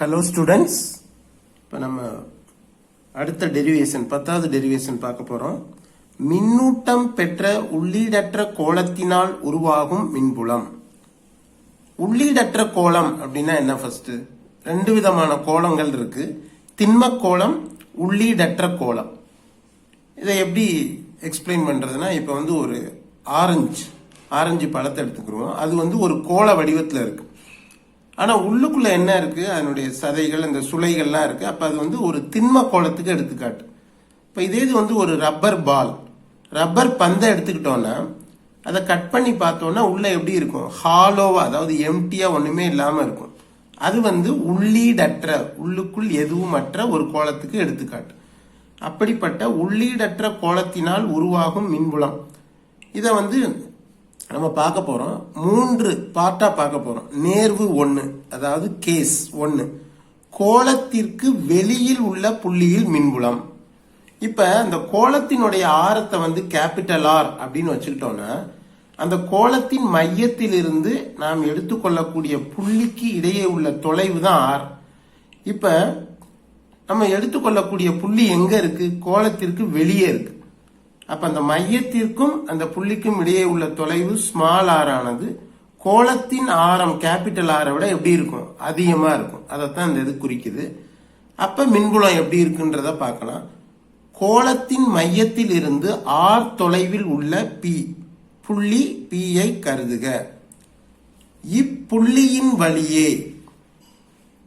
Hello students, இப்போ நம்ம அடுத்த டெரிவேஷன் 10வது டெரிவேஷன் பார்க்க போறோம். மின்னூட்டம் பெற்ற உள்ளீடற்ற கோளத்தினால் உருவாகும் மின்புலம். உள்ளீடற்ற கோளம் அப்படின்னா என்ன? ஃபர்ஸ்ட் ரெண்டு விதமான கோளங்கள் இருக்கு. திண்ம கோளம், உள்ளீடற்ற கோளம். இதை எப்படி எக்ஸ்பிளைன் பண்றதுன்னா, இப்போ வந்து ஒரு ஆரஞ்சு பழத்தை எடுத்துக்கிறோம். அது ஒரு கோள வடிவத்தில் இருக்கு. ஆனா உள்ளுக்குள்ள என்ன இருக்கு? அதனுடைய சதைகள், அந்த சுளைகள்லாம் இருக்கு. அப்ப அது ஒரு திண்ம கோளத்துக்கு எடுத்துக்காட்டு. இப்ப இதே இது ஒரு ரப்பர் பந்தை எடுத்துக்கிட்டோம்னா, அதை கட் பண்ணி பார்த்தோம்னா உள்ள எப்படி இருக்கும்? ஹாலோவா, அதாவது எம்டியா, ஒண்ணுமே இல்லாம இருக்கும். அது உள்ளீடற்ற, உள்ளுக்குள் எதுவும் அற்ற ஒரு கோளத்துக்கு எடுத்துக்காட்டு. அப்படிப்பட்ட உள்ளீடற்ற கோளத்தினால் உருவாகும் மின்புலம். இதை நம்ம பார்க்க போறோம். 3 பார்ட்டா பார்க்க போறோம். நேர்வு 1, அதாவது கேஸ் 1, கோளத்திற்கு வெளியில் உள்ள புள்ளியில் மின்புலம். இப்ப அந்த கோளத்தினுடைய ஆரத்தை கேபிட்டல் ஆர் அப்படின்னு வச்சுக்கிட்டோம்னா, அந்த கோளத்தின் மையத்திலிருந்து நாம் எடுத்துக்கொள்ளக்கூடிய புள்ளிக்கு இடையே உள்ள தொலைவு தான் ஆர். இப்ப நம்ம எடுத்துக்கொள்ளக்கூடிய புள்ளி எங்க இருக்கு? கோளத்திற்கு வெளியே இருக்கு. அப்ப அந்த மையத்திற்கும் அந்த புள்ளிக்கும் இடையே உள்ள தொலைவு ஸ்மால் ஆர் ஆனது கோளத்தின் ஆரம் கேபிட்டல் ஆரை விட எப்படி இருக்கும்? அதிகமா இருக்கும். அதைத்தான் இந்த இது குறிக்குது. அப்ப மின்புலம் எப்படி இருக்குன்றத பார்க்கலாம். கோளத்தின் மையத்தில் இருந்து ஆர் தொலைவில் உள்ள பி புள்ளி பி ஐ கருதுக. இப்புள்ளியின் வழியே,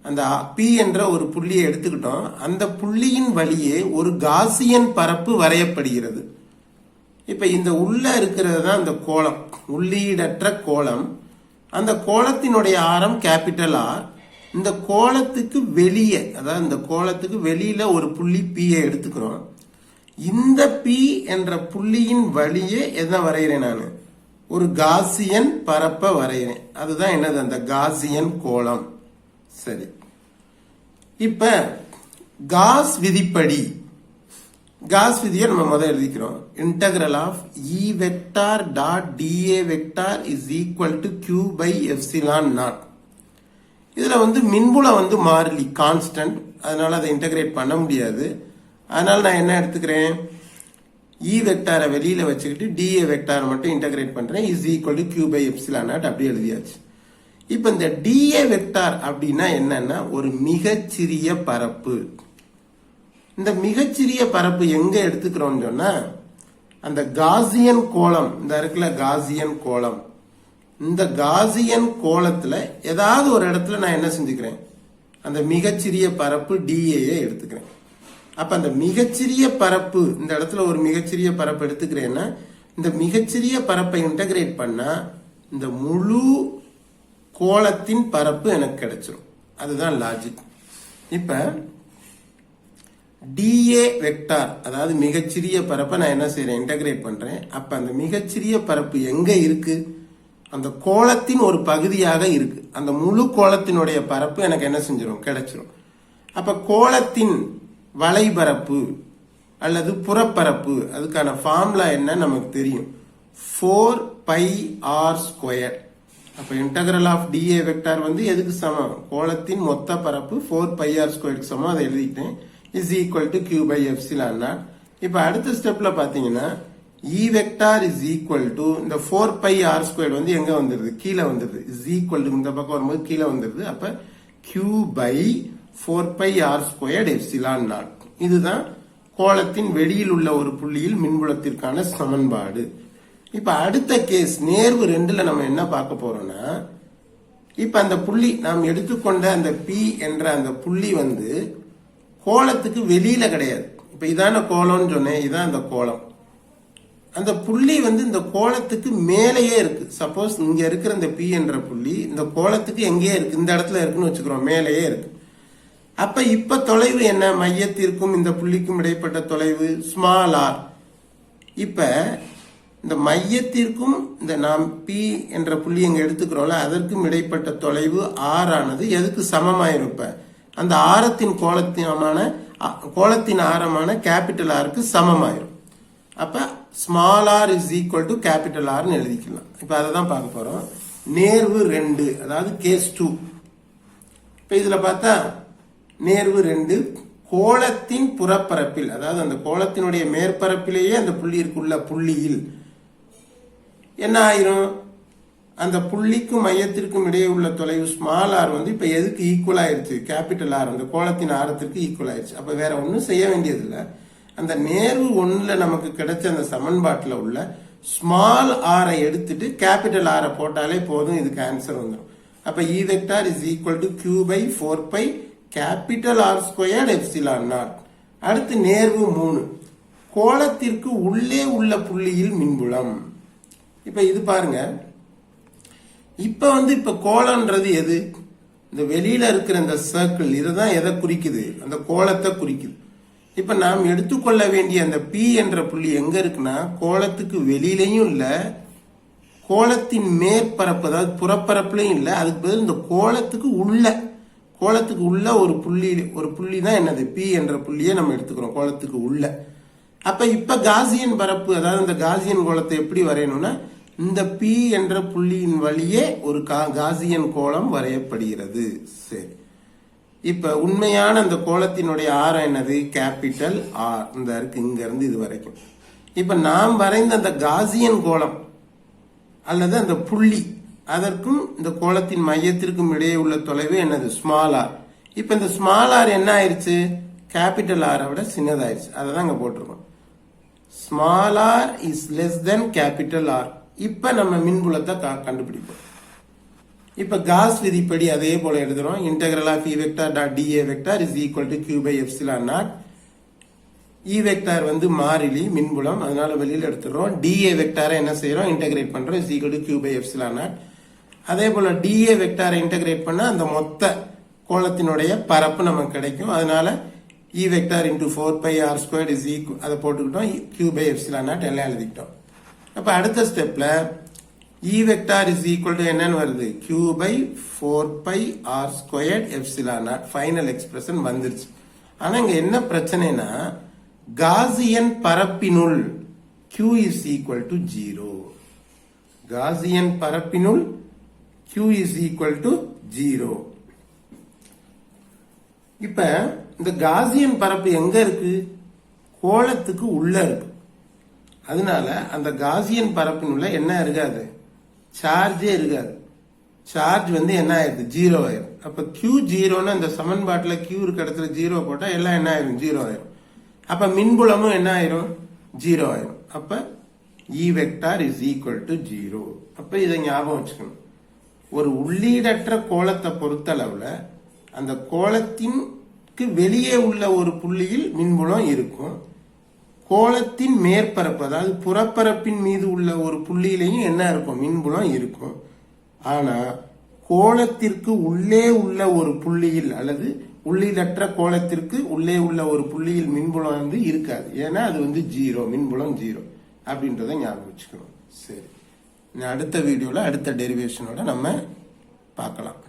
அந்த பி என்ற ஒரு புள்ளியை எடுத்துக்கிட்டோம். அந்த புள்ளியின் வழியே ஒரு காசியன் பரப்பு வரையப்படுகிறது. இப்ப இந்த உள்ள இருக்கிறது தான் அந்த கோளம், உள்ளீடற்ற கோளம். அந்த கோளத்தினுடைய ஆரம் கேபிட்டல் ஆர். இந்த கோளத்துக்கு வெளியே, அதாவது இந்த கோளத்துக்கு வெளியில ஒரு புள்ளி பி எடுத்துக்கிறோம். இந்த பி என்ற புள்ளியின் வழியே என்ன வரைகிறேன்? நான் ஒரு காசியன் பரப்ப வரைகிறேன். அதுதான் என்னது? அந்த காசியன் கோளம். சரி, இப்ப காஸ் விதிப்படி, காஸ் விதியை நம்ம முதல் எழுதிக்கிறோம். Integral of E vector dot DA vector is equal to Q by epsilon naught. இதுல மின்புலம் மாறிலி, கான்ஸ்டன்ட். அதனால அதை இன்டகிரேட் பண்ண முடியாது. அதனால நான் என்ன எடுத்துக்கிறேன்? இ வெக்டாரை வெளியில வச்சுக்கிட்டு டிஏ வெக்டாரை மட்டும் இன்டகிரேட் பண்றேன். Is equal to Q by epsilon naught அப்படி எழுதியாச்சு. இப்ப இந்த டிஏ வெக்டார் அப்படின்னா என்னன்னா, ஒரு மிகச்சிறிய பரப்பு. இந்த மிகச்சிறிய பரப்பு எங்க எடுத்துக்கிறோம் சொன்னா, அந்த காசியன் கோளம், இந்த இருக்குல்ல காசியன் கோளம், இந்த காசியன் கோளத்துல ஏதாவது ஒரு இடத்துல நான் என்ன செஞ்சுக்கிறேன்? அந்த மிகச்சிறிய பரப்பு டிஏ எடுத்துக்கிறேன். அப்ப அந்த மிகச்சிறிய பரப்பு, இந்த இடத்துல ஒரு மிகச்சிறிய பரப்பு எடுத்துக்கிறேன்னா, இந்த மிகச்சிறிய பரப்பை இன்டகிரேட் பண்ணா இந்த முழு கோளத்தின் பரப்பு எனக்கு கிடைச்சிரும். அதுதான் லாஜிக். இப்ப டிஏ வெக்டார், அதாவது மிகச்சிறிய பரப்பை நான் என்ன செய்யறேன்? இன்டகிரேட் பண்றேன். அப்ப அந்த மிகச்சிறிய பரப்பு எங்க இருக்கு? அந்த கோளத்தின் ஒரு பகுதியாக இருக்கு. அந்த முழு கோளத்தினுடைய பரப்பு எனக்கு என்ன செஞ்சிடும்? கிடைச்சிரும். அப்ப கோளத்தின் வளைபரப்பு அல்லது புறப்பரப்பு, அதுக்கான ஃபார்முலா என்ன நமக்கு தெரியும். 4πr². அப்ப இன்டகிரல் ஆஃப் டிஏ வெக்டார் எதுக்கு சமம்? கோளத்தின் மொத்த பரப்பு 4πr² சமம். அதை எழுதிட்டேன். is equal to q by epsilon naught. இப்ப அடுத்த ஸ்டெப்ல பாத்தீங்கன்னா E vector is equal to இந்த 4πr² எங்க வந்துருது? கீழே வந்துருது. is equal to இந்த பக்கம் வரும்போது கீழே வந்துருது. அப்ப q by 4πr² epsilon naught. இதுதான் கோளத்தின் வெளியில் உள்ள ஒரு புள்ளியில் மின்புலத்திற்கான சமன்பாடு. இப்ப அடுத்த கேஸ் நேர்வு 2ல நம்ம என்ன பார்க்க போறோம்னா, இப்ப அந்த புள்ளி நாம் எடுத்துக்கொண்ட அந்த P என்ற அந்த புள்ளி கோளத்துக்கு வெளியில கிடையாது. இப்ப இதான கோளம்னு சொன்னேன். இதான் அந்த கோளம். அந்த புள்ளி இந்த கோளத்துக்கு மேலேயே இருக்கு. சப்போஸ் இங்க இருக்கிற இந்த பி என்ற புள்ளி இந்த கோளத்துக்கு எங்கேயே இருக்கு? இந்த இடத்துல இருக்குன்னு வச்சுக்கிறோம். மேலேயே இருக்கு. அப்ப இப்ப தொலைவு என்ன? மையத்திற்கும் இந்த புள்ளிக்கும் இடைப்பட்ட தொலைவு ஸ்மால் ஆர். இப்ப இந்த மையத்திற்கும் இந்த நாம் பி என்ற புள்ளி எங்க எடுத்துக்கிறோம்ல, அதற்கும் இடைப்பட்ட தொலைவு ஆர் ஆனது எதுக்கு சமமாயிருப்ப? அந்த ஆரத்தின் கோளத்தின் ஆரமான கேபிட்டல் ஆருக்கு சமமாயிரும். அப்ப small R is equal to capital ஆர்னு எழுதிக்கலாம். இப்ப அதை தான் பார்க்க போறோம். நேர்வு 2, அதாவது கேஸ் 2. இப்ப இதுல பார்த்தா நேர்வு 2 கோளத்தின் புறப்பரப்பில், அதாவது அந்த கோளத்தினுடைய மேற்பரப்பிலேயே அந்த புள்ளி இருக்குள்ள புள்ளியில் என்ன ஆயிரும், அந்த புள்ளிக்கும் மையத்திற்கும் இடையே உள்ள தொலைவு ஸ்மால் ஆர் வந்து இப்ப எதுக்கு ஈக்குவல் ஆயிருச்சு, கேபிட்டல் ஆர், அந்த கோளத்தின் ஆரத்திற்கு ஈக்குவல் ஆயிருச்சு. அப்ப வேற ஒன்றும் செய்ய வேண்டியது இல்லை. அந்த நேர்வு 1ல நமக்கு கிடைச்ச அந்த சமன்பாட்டில் உள்ள ஸ்மால் ஆரை எடுத்துட்டு கேபிட்டல் ஆரை போட்டாலே போதும், இதுக்கு ஆன்சர் வந்துடும். அப்ப E vector is equal to Q by 4 by capital R squared epsilon naught. அடுத்து நேர்வு 3 கோளத்திற்கு உள்ளே உள்ள புள்ளியில் மின்புலம். இப்ப இது பாருங்க, இப்ப கோளம்ன்றது எது, இந்த வெளியில இருக்கிற இந்த சர்க்கிள், இதுதான் எதை குறிக்குது, அந்த கோளத்தை குறிக்குது. இப்ப நாம் எடுத்துக்கொள்ள வேண்டிய அந்த பி என்ற புள்ளி எங்க இருக்குன்னா கோளத்துக்கு வெளியிலையும் இல்ல, கோளத்தின் மேற்பரப்பு அதாவது புறப்பரப்புலையும் இல்ல, அதுக்கு பதில் இந்த கோளத்துக்கு உள்ள ஒரு புள்ளி தான் என்னது, பி என்ற புள்ளியை நம்ம எடுத்துக்கிறோம் கோளத்துக்கு உள்ள. அப்ப இப்ப காசியன் பரப்பு, அதாவது இந்த காசியன் கோளத்தை எப்படி வரையணும்னா இந்த பி என்ற புள்ளியின் வழியே ஒரு காசியன் கோளம் வரையப்படுகிறது. சரி, இப்ப உண்மையான அந்த கோளத்தினுடைய ஆரம் என்னது, கேபிட்டல் ஆர். இந்த இருக்கு இங்க இருந்து இது வரைக்கும். இப்ப நாம் வரைந்த அந்த காசியன் கோளம் அல்லது அந்த புள்ளி, அதற்கும் இந்த கோளத்தின் மையத்திற்கும் இடையே உள்ள தொலைவு என்னது, ஸ்மால் ஆர். இப்ப இந்த ஸ்மால் ஆர் என்ன ஆயிருச்சு, கேபிட்டல் ஆரை விட சின்னதாயிருச்சு. அதை தான் இங்க போட்டிருக்கோம். Small R is less than capital R. இப்ப நம்ம மின்புலத்தை கண்டுபிடிப்போம். இப்ப காஸ் விதிப்படி அதே போல எழுதுறோம். Integral of E vector dot DA vector is equal to Q by epsilon naught. E vector வந்து மாறிலி மின்புலம், அதனால வெளியில எடுத்துறோம். டிஏ வெக்டாரை என்ன செய்யறோம், இன்டெகிரேட் பண்றோம். Is equal to Q by epsilon naught. அதே போல டிஏ வெக்டாரை இன்டெகிரேட் பண்ணா அந்த மொத்த கோளத்தினுடைய பரப்பு நமக்கு கிடைக்கும். அதனால E vector into 4 by R square is equal, அதை போட்டுக்கிட்டோம். கியூ பை எப்சிலான் நாட் எல்லாம் எழுதிக்கிட்டோம். அப்ப அடுத்த ஸ்டெப்ல E vector is equal to என்னன்னு வருது, Q by 4 by R square epsilon naught. Final expression வந்துருச்சு. ஆனா இங்க என்ன பிரச்சனைனா காசியன் பரப்பினுள் Q is equal to 0. Gaussian பரப்பினுள் Q is equal to 0. இப்ப இந்த காசியன் பரப்பு எங்க இருக்கு, கோளத்துக்கு உள்ள இருக்கு. அதனால அந்த காசியன் பரப்பினுள்ள என்ன இருக்காது, சார்ஜே இருக்காது. சார்ஜ் வந்து என்ன ஆயிடுது, 0 ஆயிரும். அப்ப Q 0ன்னு அந்த சமன்பாட்டுல Q இருக்க இடத்துல 0 போட்டா எல்லாம் என்ன ஆயிரும், 0 ஆயிரும். அப்ப மின்புலமும் என்ன ஆயிரும், 0 ஆயிரும். அப்ப E vector is equal to 0. அப்ப இதை ஞாபகம் வச்சுக்கணும். ஒரு உள்ளீடற்ற கோளத்தை பொறுத்தளவுல அந்த கோளத்திற்கு வெளியே உள்ள ஒரு புள்ளியில் மின்புலம் இருக்கும். கோளத்தின் மேற்பரப்பு அதாவது புறப்பரப்பின் மீது உள்ள ஒரு புள்ளியிலையும் என்ன இருக்கும், மின்புலம் இருக்கும். ஆனா கோளத்திற்கு உள்ளே உள்ள ஒரு புள்ளியில் அல்லது உள்ளீடற்ற கோளத்திற்கு உள்ளே உள்ள ஒரு புள்ளியில் மின்புலம் வந்து இருக்காது. ஏன்னா அது வந்து 0, மின்புலம் 0 அப்படின்றத ஞாபகம் வச்சுக்கணும். சரி, அடுத்த வீடியோல அடுத்த டெரிவேஷனோட நம்ம பார்க்கலாம்.